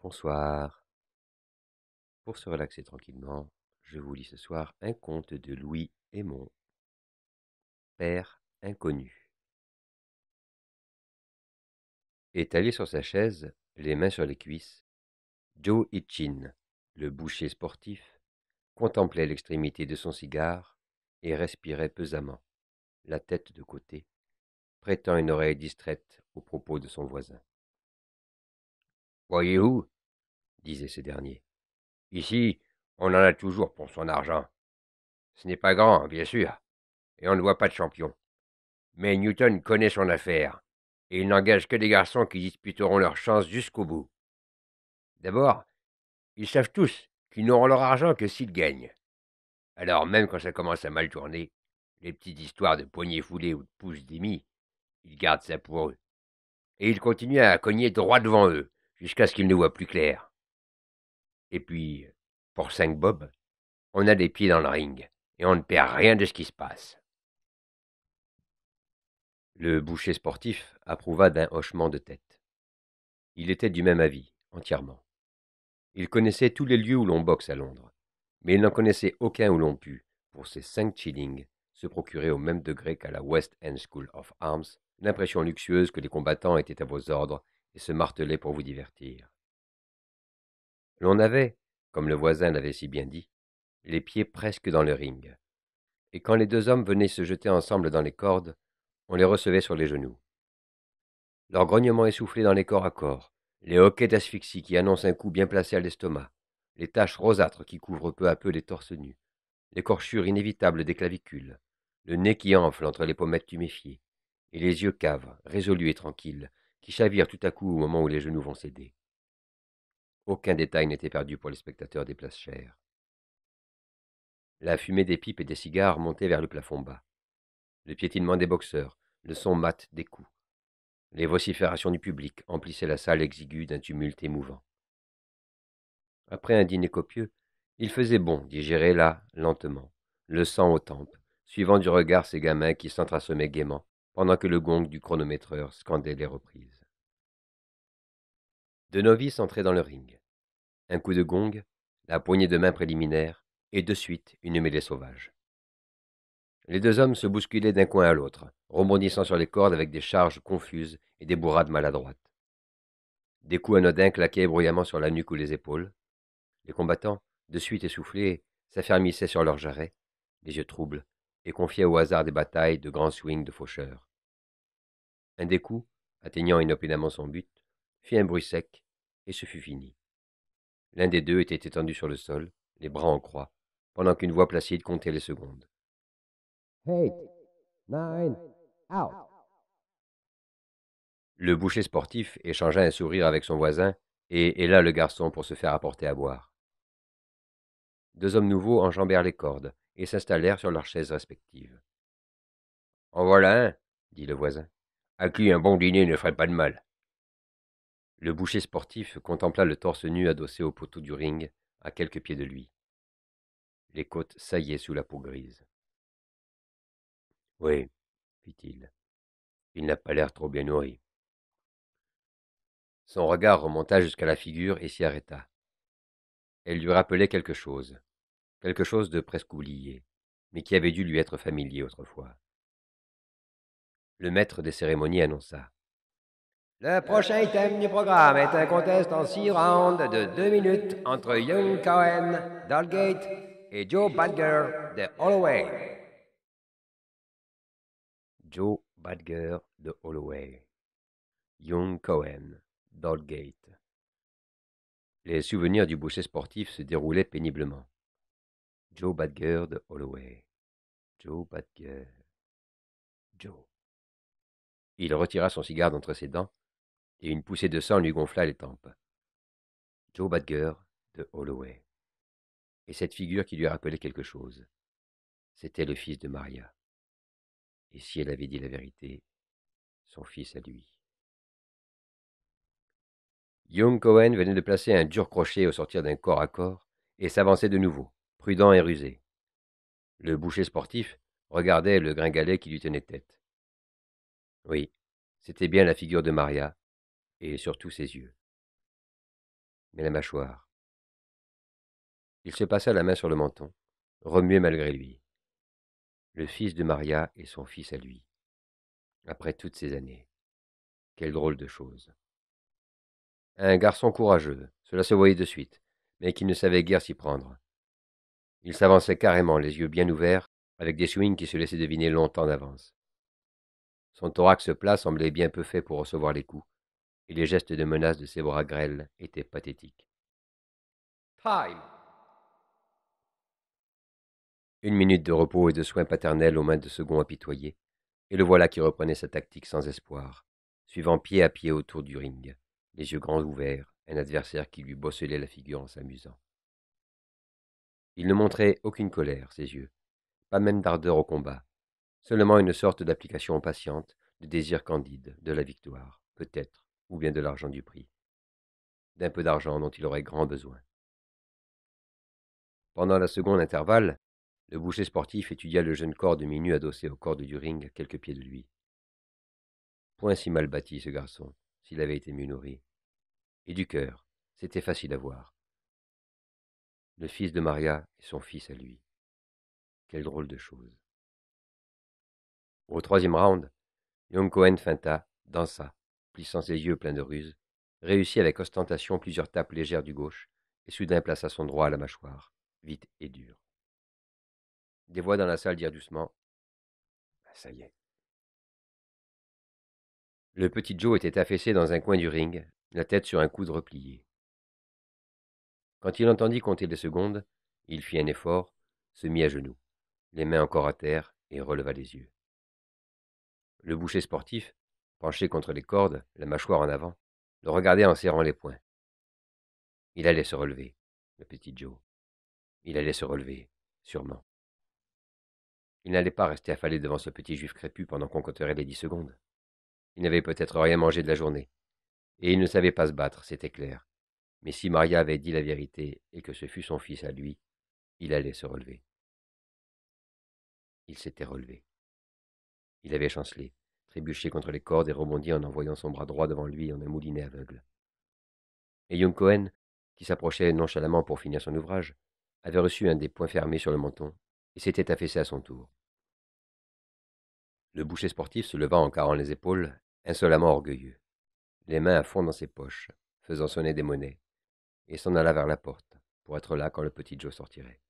Bonsoir. Pour se relaxer tranquillement, je vous lis ce soir un conte de Louis Hémon, Père inconnu. Étalé sur sa chaise, les mains sur les cuisses, Joe Hitchin, le boucher sportif, contemplait l'extrémité de son cigare et respirait pesamment, la tête de côté, prêtant une oreille distraite aux propos de son voisin. Voyez-vous, Disait ce dernier. ici, on en a toujours pour son argent. Ce n'est pas grand, bien sûr, et on ne voit pas de champion. Mais Newton connaît son affaire, et il n'engage que des garçons qui disputeront leur chance jusqu'au bout. D'abord, ils savent tous qu'ils n'auront leur argent que s'ils gagnent. Alors même quand ça commence à mal tourner, les petites histoires de poignées foulées ou de pouces d'émis, ils gardent ça pour eux. Et ils continuent à cogner droit devant eux, jusqu'à ce qu'ils ne voient plus clair. Et puis, pour 5 bobs, on a des pieds dans le ring, et on ne perd rien de ce qui se passe. Le boucher sportif approuva d'un hochement de tête. Il était du même avis, entièrement. Il connaissait tous les lieux où l'on boxe à Londres, mais il n'en connaissait aucun où l'on put, pour ses 5 shillings, se procurer au même degré qu'à la West End School of Arms l'impression luxueuse que les combattants étaient à vos ordres et se martelaient pour vous divertir. L'on avait, comme le voisin l'avait si bien dit, les pieds presque dans le ring, et quand les deux hommes venaient se jeter ensemble dans les cordes, on les recevait sur les genoux. Leurs grognements essoufflés dans les corps à corps, les hoquets d'asphyxie qui annoncent un coup bien placé à l'estomac, les taches rosâtres qui couvrent peu à peu les torses nus, l'écorchure inévitable des clavicules, le nez qui enfle entre les pommettes tuméfiées, et les yeux caves, résolus et tranquilles, qui chavirent tout à coup au moment où les genoux vont céder. Aucun détail n'était perdu pour les spectateurs des places chères. La fumée des pipes et des cigares montait vers le plafond bas. Le piétinement des boxeurs, le son mat des coups. Les vociférations du public emplissaient la salle exiguë d'un tumulte émouvant. Après un dîner copieux, il faisait bon digérer là, lentement, le sang aux tempes, suivant du regard ces gamins qui s'entrasemaient gaiement, pendant que le gong du chronométreur scandait les reprises. Deux novices entraient dans le ring. Un coup de gong, la poignée de main préliminaire, et de suite une mêlée sauvage. Les deux hommes se bousculaient d'un coin à l'autre, rebondissant sur les cordes avec des charges confuses et des bourrades maladroites. Des coups anodins claquaient bruyamment sur la nuque ou les épaules. Les combattants, de suite essoufflés, s'affermissaient sur leurs jarrets, les yeux troubles, et confiaient au hasard des batailles de grands swings de faucheurs. Un des coups, atteignant inopinément son but, fit un bruit sec, et ce fut fini. L'un des deux était étendu sur le sol, les bras en croix, pendant qu'une voix placide comptait les secondes. 8, 9, out. Le boucher sportif échangea un sourire avec son voisin et héla le garçon pour se faire apporter à boire. Deux hommes nouveaux enjambèrent les cordes et s'installèrent sur leurs chaises respectives. En voilà un, Dit le voisin. à qui un bon dîner ne ferait pas de mal. Le boucher sportif contempla le torse nu adossé au poteau du ring, à quelques pieds de lui. Les côtes saillaient sous la peau grise. Oui, Fit-il. il n'a pas l'air trop bien nourri. Son regard remonta jusqu'à la figure et s'y arrêta. Elle lui rappelait quelque chose de presque oublié, mais qui avait dû lui être familier autrefois. Le maître des cérémonies annonça. Le prochain item du programme est un contest en 6 rounds de 2 minutes entre Young Cohen d'Algate et Joe Badger de Holloway. Joe Badger de Holloway. Young Cohen d'Aldgate. Les souvenirs du boucher sportif se déroulaient péniblement. Joe Badger de Holloway. Joe Badger. Joe. Il retira son cigare d'entre ses dents, et une poussée de sang lui gonfla les tempes. Joe Badger de Holloway. Et cette figure qui lui rappelait quelque chose. C'était le fils de Maria. Et si elle avait dit la vérité, son fils à lui. Young Cohen venait de placer un dur crochet au sortir d'un corps à corps et s'avançait de nouveau, prudent et rusé. Le boucher sportif regardait le gringalet qui lui tenait tête. Oui, c'était bien la figure de Maria, et surtout ses yeux. mais la mâchoire. Il se passa la main sur le menton, remué malgré lui. Le fils de Maria et son fils à lui. Après toutes ces années. Quelle drôle de chose. Un garçon courageux, cela se voyait de suite, mais qui ne savait guère s'y prendre. Il s'avançait carrément, les yeux bien ouverts, avec des swings qui se laissaient deviner longtemps d'avance. Son thorax plat semblait bien peu fait pour recevoir les coups, et les gestes de menace de ses bras grêles étaient pathétiques. Time! Une minute de repos et de soins paternels aux mains de second apitoyé, et le voilà qui reprenait sa tactique sans espoir, suivant pied à pied autour du ring, les yeux grands ouverts, un adversaire qui lui bosselait la figure en s'amusant. Il ne montrait aucune colère, ses yeux, pas même d'ardeur au combat, seulement une sorte d'application patiente, de désir candide, de la victoire, peut-être, ou bien de l'argent du prix, d'un peu d'argent dont il aurait grand besoin. Pendant la seconde intervalle, le boucher sportif étudia le jeune corps demi-nu adossé aux cordes du ring à quelques pieds de lui. Point si mal bâti, ce garçon, s'il avait été mieux nourri. Et du cœur, c'était facile à voir. Le fils de Maria et son fils à lui. Quelle drôle de chose. Au troisième round, Young Cohen feinta, dansa, plissant ses yeux pleins de ruse, réussit avec ostentation plusieurs tapes légères du gauche, et soudain plaça son droit à la mâchoire, vite et dur. Des voix dans la salle dirent doucement « Ah, ça y est ». Le petit Joe était affaissé dans un coin du ring, la tête sur un coude replié. Quand il entendit compter les secondes, il fit un effort, se mit à genoux, les mains encore à terre, et releva les yeux. Le boucher sportif, penché contre les cordes, la mâchoire en avant, le regardait en serrant les poings. Il allait se relever, le petit Joe. Il allait se relever, sûrement. Il n'allait pas rester affalé devant ce petit juif crépu pendant qu'on compterait les 10 secondes. Il n'avait peut-être rien mangé de la journée, et il ne savait pas se battre, c'était clair. Mais si Maria avait dit la vérité et que ce fût son fils à lui, il allait se relever. Il s'était relevé. Il avait chancelé, trébuché contre les cordes et rebondi en envoyant son bras droit devant lui en un moulinet aveugle. Et Young Cohen, qui s'approchait nonchalamment pour finir son ouvrage, avait reçu un des poings fermés sur le menton et s'était affaissé à son tour. Le boucher sportif se leva en carrant les épaules, insolemment orgueilleux, les mains à fond dans ses poches, faisant sonner des monnaies, et s'en alla vers la porte, pour être là quand le petit Joe sortirait.